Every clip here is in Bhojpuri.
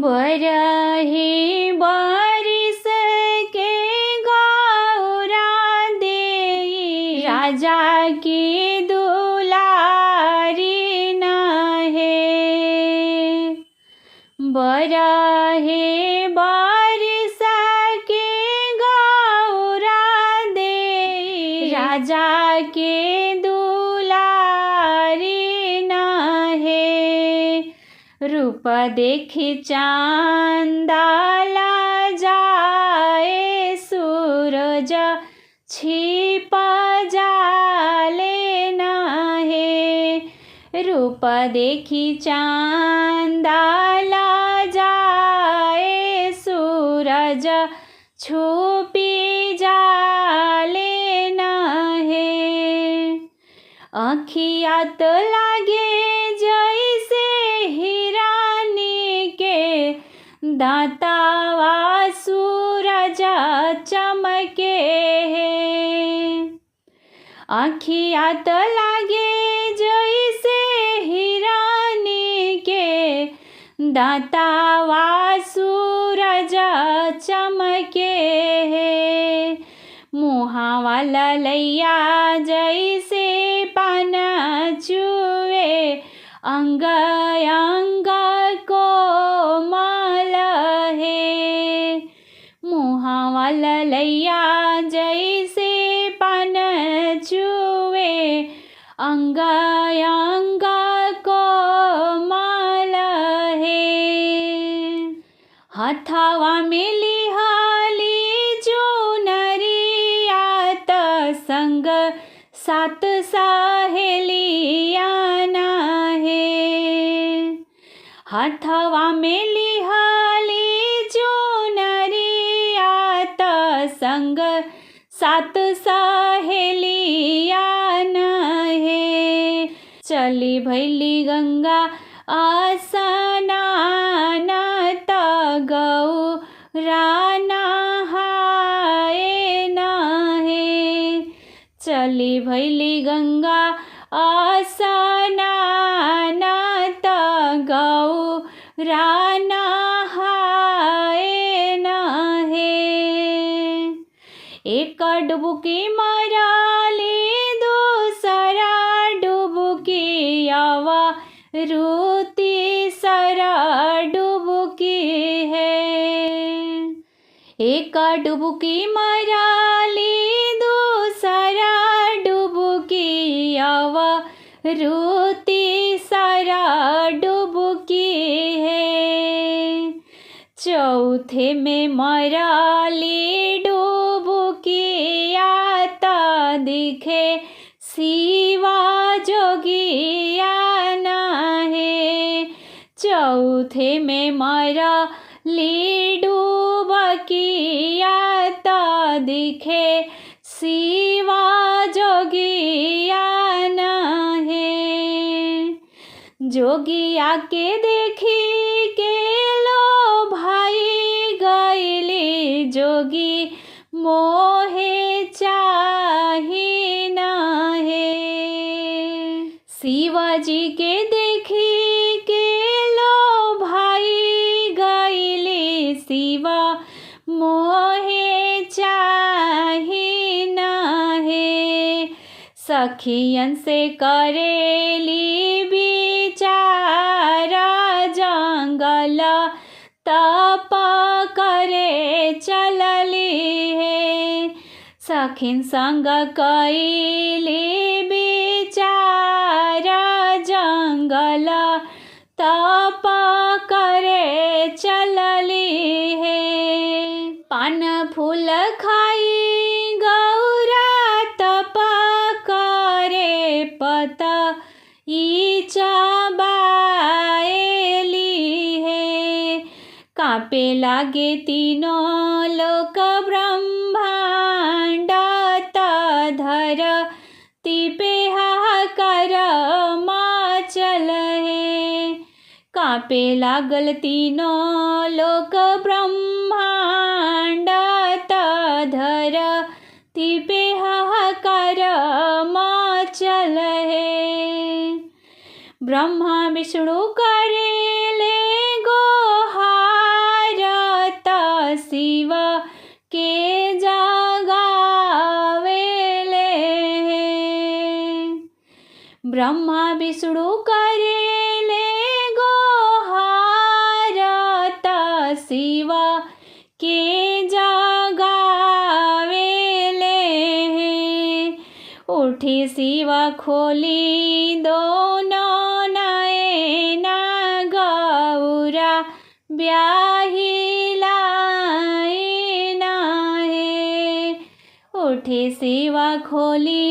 बरहे बारिश के गौरा दे राजा के दुलारी नहे। बरहे बारिश के गौरा दे राजा के दुलारी नहे। रूप देखी चांदाला जाए सूरज छिप जाले नहे। रूप देखी चांदाला जाए सूरज छुपी जाले नहे। आँखिया तो लागे जैसे हिरानी के दातावा सूरज चमके है। आँखिया तो लागे जैसे हिरानी के दातावा सूरज चमके है। मुहावा ललैया जैसे पान चुए अंग अंग कोमल है। मुहावा ललैया जैसे पान चुए अंग अंग कोमल है। हथवा में लिहाली चुनरिया त संग सात सहेलिया नहे। हथवा में लिहाली चुनरिया त संग सात सहेलिया नहे। चली भैली गंगा स्नान त गौरा नहाए नहे। चली भैली गंगा स्नान त गौरा नहाए नहे। एक डुबकी मराली दूसरा डुबकी आवा रूती सरा डुबकी है। एक डुबकी मराली दूसरा डुबकी आवा रूती सरा डुबकी है। चौथे में मराली डुबकी आता दिखे शिवा जोगिया नहे। चौथे में मराली डुबकी आता दिखे शिवा जोगिया नहे। जोगिया के देखी के लो भाई गईली जोगी मोहे चाही नहे। शिवाजी के देखी के लो भाई गईली शिवा मोहे चाही नहे। सखियन से करेली बिचारा जंगल तप करे चलली है। सखिन संग कैली बिचारा जंगल तप करे चलली है। पान फूल खाई गौरा तप करे पता ई चबाएली है। कापे लागे तीनों लोक ब्रह्मांड धरती पे हाहाकार मचल है। कापे लागल तीनों लोक ब्रह्मांड धरती पे हाहाकार मचल है। ब्रह्मा विष्णु करेले गोहार ब्रह्मा विष्णु करेले गोहार त शिव के जगावेले हैं। उठी शिव खोली दोनों नयना गौरा ब्याहिला है। उठी शिव खोली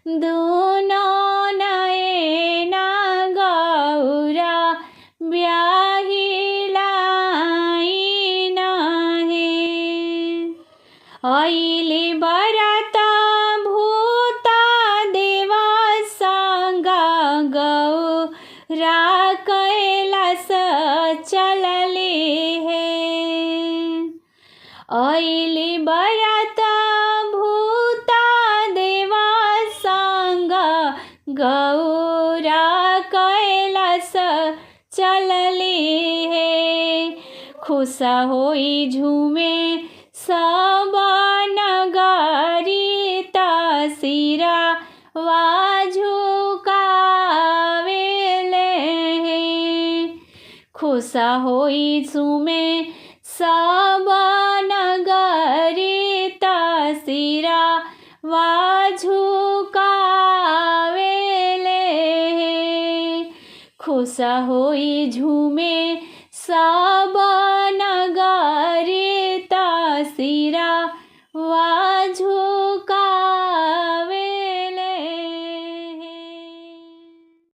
दोनों नयना गौरा ब्याहिला है। आइले बरात भूत देवा संग गौरा कैलास चलले हैं। आइले बरात भूत देवा संग गौरा कैलास चलले हैं। खुश होई झूमे सब नगरी त सिरवा झुकावेले हैं। खुश होई झूमे सब नगरी त सिरवा झुकावेले हैं। खुश होई झूमे सब नगरी त सिरवा झुकावेले।